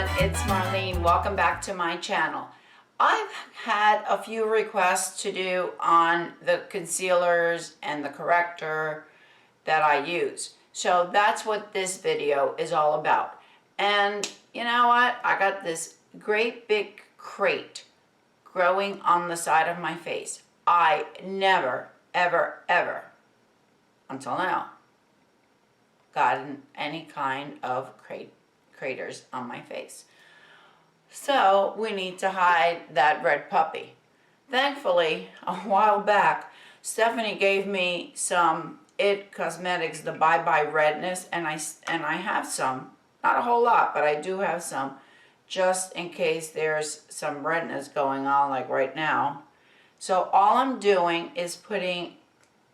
everyone, it's Marlene. Welcome back to my channel. I've had a few requests to do on the concealers and the corrector that I use. So that's what this video is all about. And you know what? I got this great big crate growing on the side of my face. I never, ever, until now, gotten any kind of craters on my face. So we need to hide that red puppy. Thankfully, a while back, Stephanie gave me some IT Cosmetics, the Bye Bye Redness, and I have some, not a whole lot, but I do have some, just in case there's some redness going on like right now. So all I'm doing is putting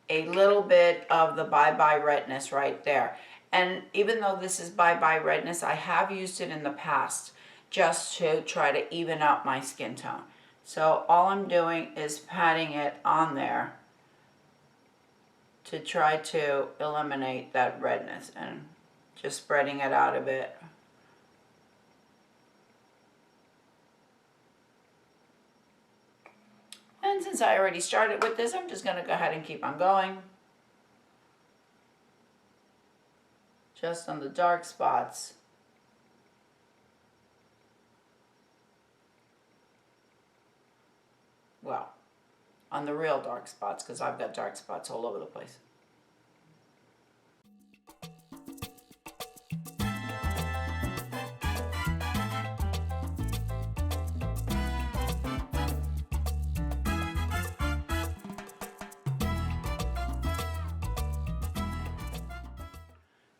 a little bit of the Bye Bye Redness right there. And even though this is Bye Bye Redness, I have used it in the past just to try to even out my skin tone. So all I'm doing is patting it on there to try to eliminate that redness and just spreading it out a bit. And since I already started with this, I'm just going to go ahead and keep on going. Just on the dark spots. Well, on the real dark spots, because I've got dark spots all over the place.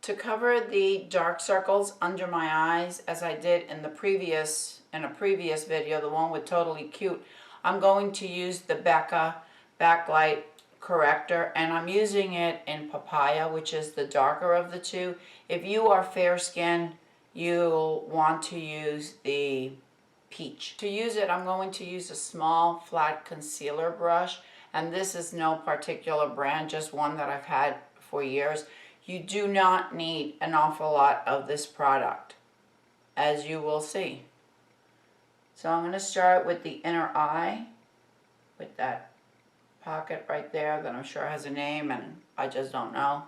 To cover the dark circles under my eyes, as I did in a previous video, the one with Totally Cute, I'm going to use the Becca Backlight Corrector, and I'm using it in Papaya, which is the darker of the two. If you are fair skinned, you'll want to use the Peach. To use it, I'm going to use a small flat concealer brush, and this is no particular brand, just one that I've had for years. You do not need an awful lot of this product, as you will see. So I'm going to start with the inner eye, with that pocket right there that I'm sure has a name and I just don't know.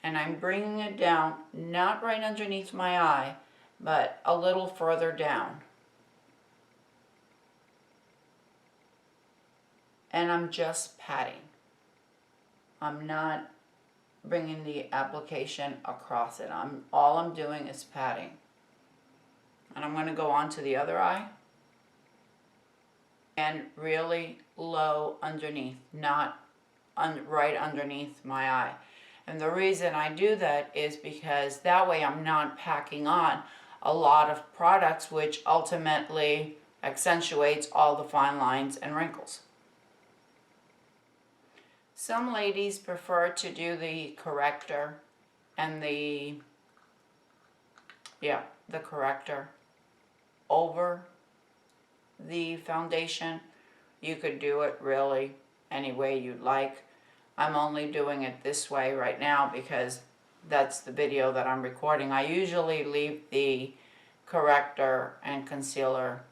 And I'm bringing it down, not right underneath my eye, but a little further down. And I'm just patting. I'm not bringing the application across it. All I'm doing is patting. And I'm going to go on to the other eye. And really low underneath, not right underneath my eye. And the reason I do that is because that way I'm not packing on a lot of products, which ultimately accentuates all the fine lines and wrinkles. Some ladies prefer to do the corrector and the corrector over the foundation. You could do it really any way you'd like. I'm only doing it this way right now because that's the video that I'm recording. I usually leave the corrector and concealer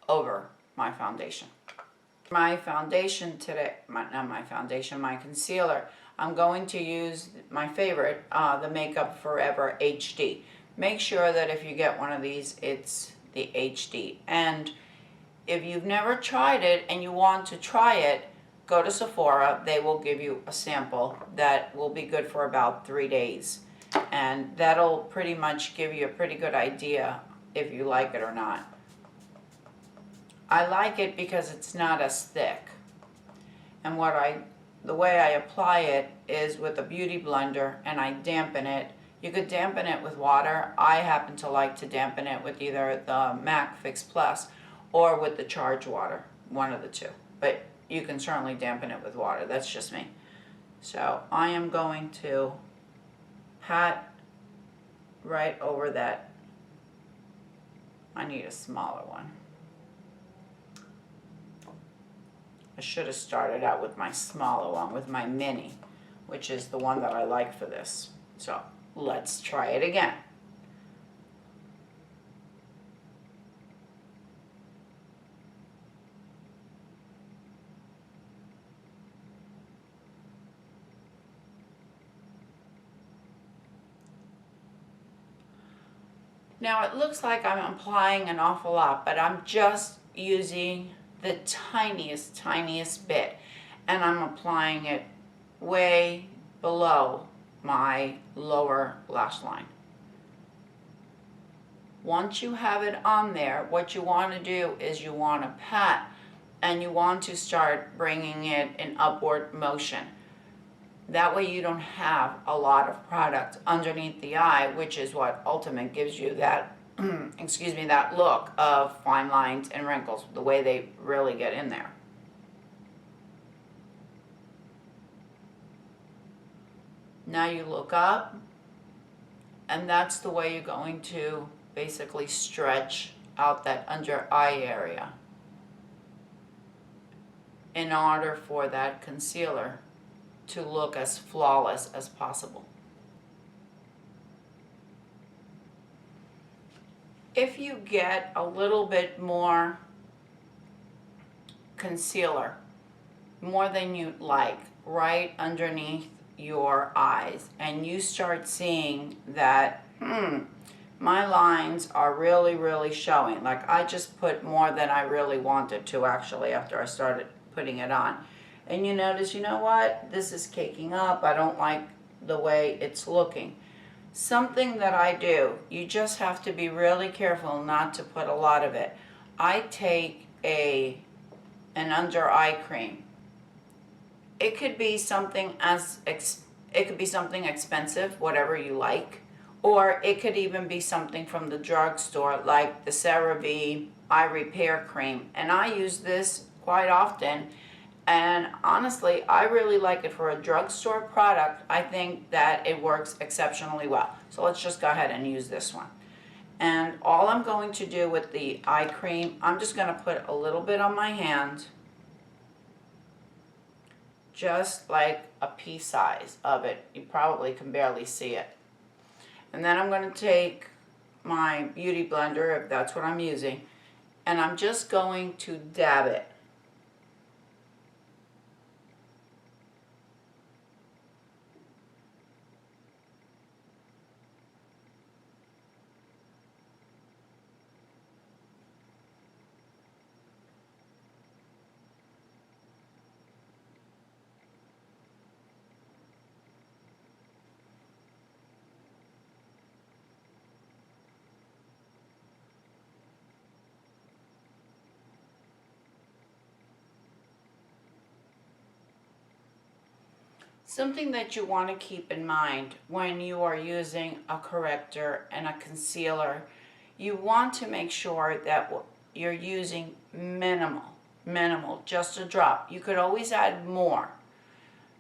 over my foundation. My foundation today, my concealer, I'm going to use my favorite, the Makeup Forever HD. Make sure that if you get one of these, it's the HD. And if you've never tried it and you want to try it, go to Sephora. They will give you a sample that will be good for about 3 days. And that'll pretty much give you a pretty good idea if you like it or not. I like it because it's not as thick. And the way I apply it is with a beauty blender, and I dampen it. You could dampen it with water. I happen to like to dampen it with either the MAC Fix Plus or with the Charge water, one of the two. But you can certainly dampen it with water. That's just me. So I am going to pat right over that. I need a smaller one. I should have started out with my smaller one, with my mini, which is the one that I like for this. So let's try it again. Now it looks like I'm applying an awful lot, but I'm just using the tiniest bit, and I'm applying it way below my lower lash line. Once you have it on there, what you want to do is you want to pat, and you want to start bringing it in upward motion. That way you don't have a lot of product underneath the eye, which is what ultimately gives you that, excuse me, that look of fine lines and wrinkles, the way they really get in there. Now you look up, and that's the way you're going to basically stretch out that under eye area in order for that concealer to look as flawless as possible. If you get a little bit more concealer, more than you'd like, right underneath your eyes, and you start seeing that, my lines are really showing, like I just put more than I really wanted to actually after I started putting it on. And you notice, you know what, this is caking up, I don't like the way it's looking. Something that I do, you just have to be really careful not to put a lot of it. I take an under eye cream. It could be something expensive, whatever you like, or it could even be something from the drugstore like the CeraVe Eye Repair Cream, and I use this quite often. And honestly, I really like it for a drugstore product. I think that it works exceptionally well. So let's just go ahead and use this one. And all I'm going to do with the eye cream, I'm just going to put a little bit on my hand, just like a pea size of it. You probably can barely see it. And then I'm going to take my beauty blender, if that's what I'm using, and I'm just going to dab it. Something that you want to keep in mind when you are using a corrector and a concealer, you want to make sure that you're using minimal, just a drop. You could always add more.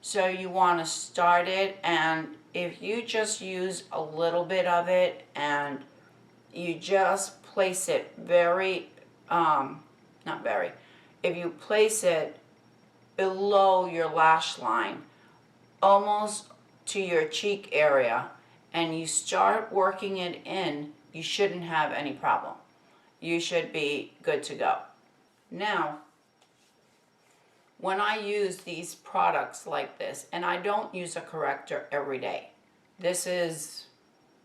So you want to start it, and if you just use a little bit of it and you just place it if you place it below your lash line, almost to your cheek area, and you start working it in, you shouldn't have any problem. You should be good to go. Now, when I use these products like this, and I don't use a corrector every day, this is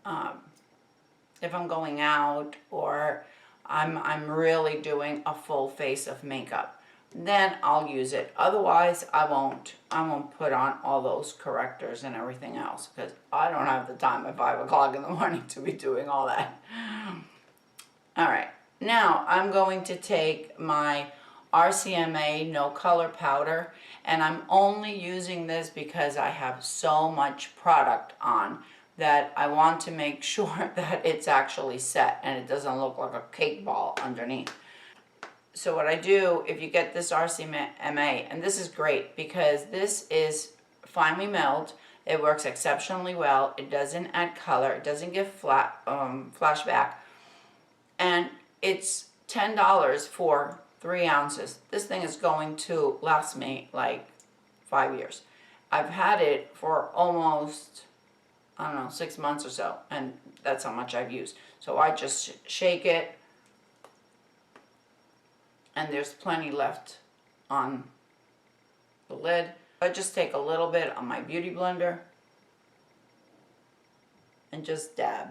if I'm going out or I'm really doing a full face of makeup, then I'll use it. Otherwise, I won't put on all those correctors and everything else, because I don't have the time at 5 o'clock in the morning to be doing all that. All right, now I'm going to take my RCMA No Color Powder, and I'm only using this because I have so much product on that I want to make sure that it's actually set and it doesn't look like a cake ball underneath. So what I do, if you get this RCMA, and this is great because this is finely milled, it works exceptionally well, it doesn't add color, it doesn't give flashback, and it's $10 for 3 ounces. This thing is going to last me like 5 years. I've had it for almost I don't know, 6 months or so, and that's how much I've used. So I just shake it, and there's plenty left on the lid. I just take a little bit on my beauty blender and just dab.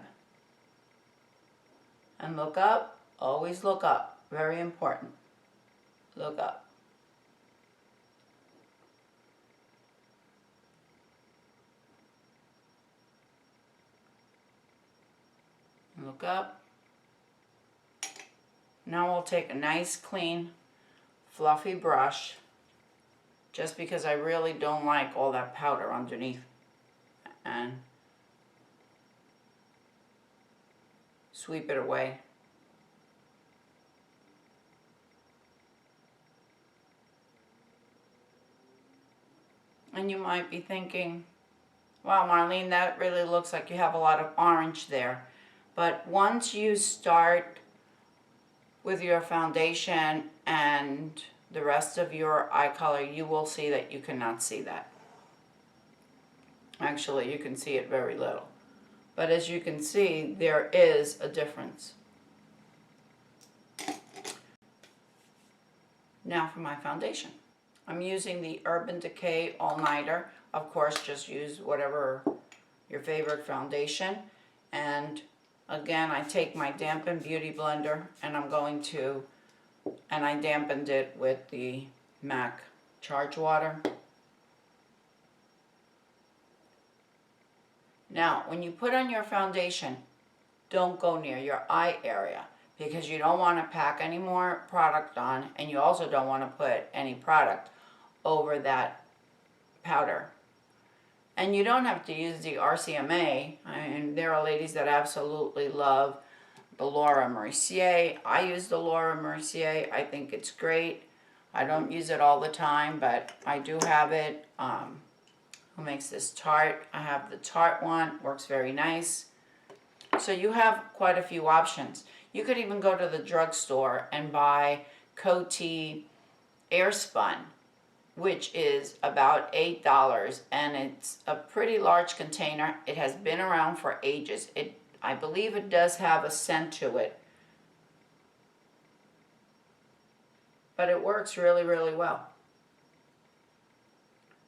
And look up, always look up, very important. Look up. Look up. Now we'll take a nice clean fluffy brush, just because I really don't like all that powder underneath, and sweep it away. And you might be thinking, wow, Marlene, that really looks like you have a lot of orange there. But once you start with your foundation and the rest of your eye color, you will see that you cannot see that. Actually, you can see it very little. But as you can see, there is a difference. Now for my foundation. I'm using the Urban Decay All Nighter. Of course, just use whatever your favorite foundation. And again, I take my dampened beauty blender and I dampened it with the MAC Charge Water. Now, when you put on your foundation, don't go near your eye area, because you don't want to pack any more product on, and you also don't want to put any product over that powder. And you don't have to use the RCMA. I mean, there are ladies that absolutely love the Laura Mercier. I use the Laura Mercier. I think it's great. I don't use it all the time, but I do have it. Who makes this Tarte? I have the Tarte one. Works very nice. So you have quite a few options. You could even go to the drugstore and buy Coty Airspun, which is about $8, and it's a pretty large container. It has been around for ages. I believe it does have a scent to it, but it works really, really well.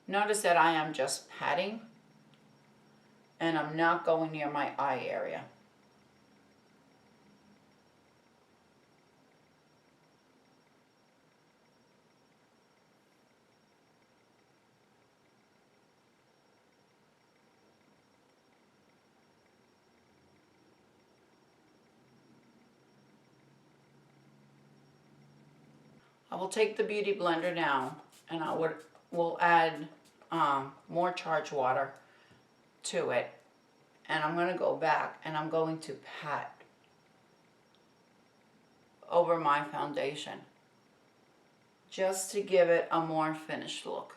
Notice that I am just patting, and I'm not going near my eye area. I will take the Beauty Blender now, and will add more charged water to it, and I'm going to go back and I'm going to pat over my foundation just to give it a more finished look.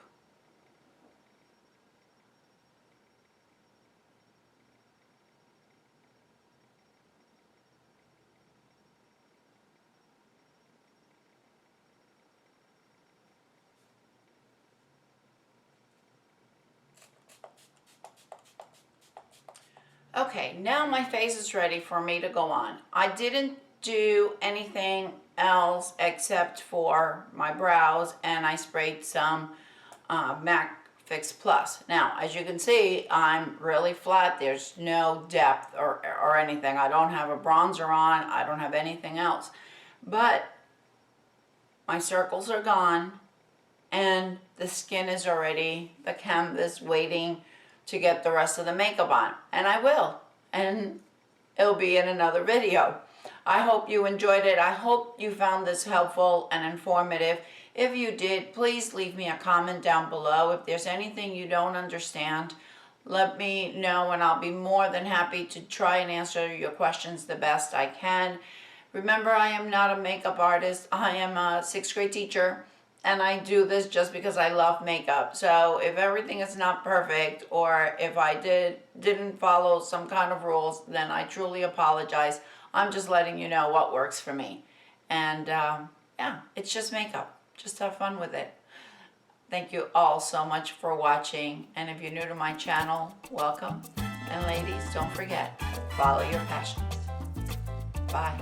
Okay, now my face is ready for me to go on. I didn't do anything else except for my brows, and I sprayed some MAC Fix Plus. Now, as you can see, I'm really flat. There's no depth or anything. I don't have a bronzer on. I don't have anything else. But my circles are gone, and the skin is already the canvas waiting to get the rest of the makeup on, and I will, and it'll be in another video. I hope you enjoyed it. I hope you found this helpful and informative. If you did, please leave me a comment down below. If there's anything you don't understand, let me know, and I'll be more than happy to try and answer your questions the best I can. Remember, I am not a makeup artist. I am a 6th grade teacher, and I do this just because I love makeup. So if everything is not perfect, or if I didn't follow some kind of rules, then I truly apologize. I'm just letting you know what works for me. And yeah, it's just makeup. Just have fun with it. Thank you all so much for watching. And if you're new to my channel, welcome. And ladies, don't forget, follow your passions. Bye.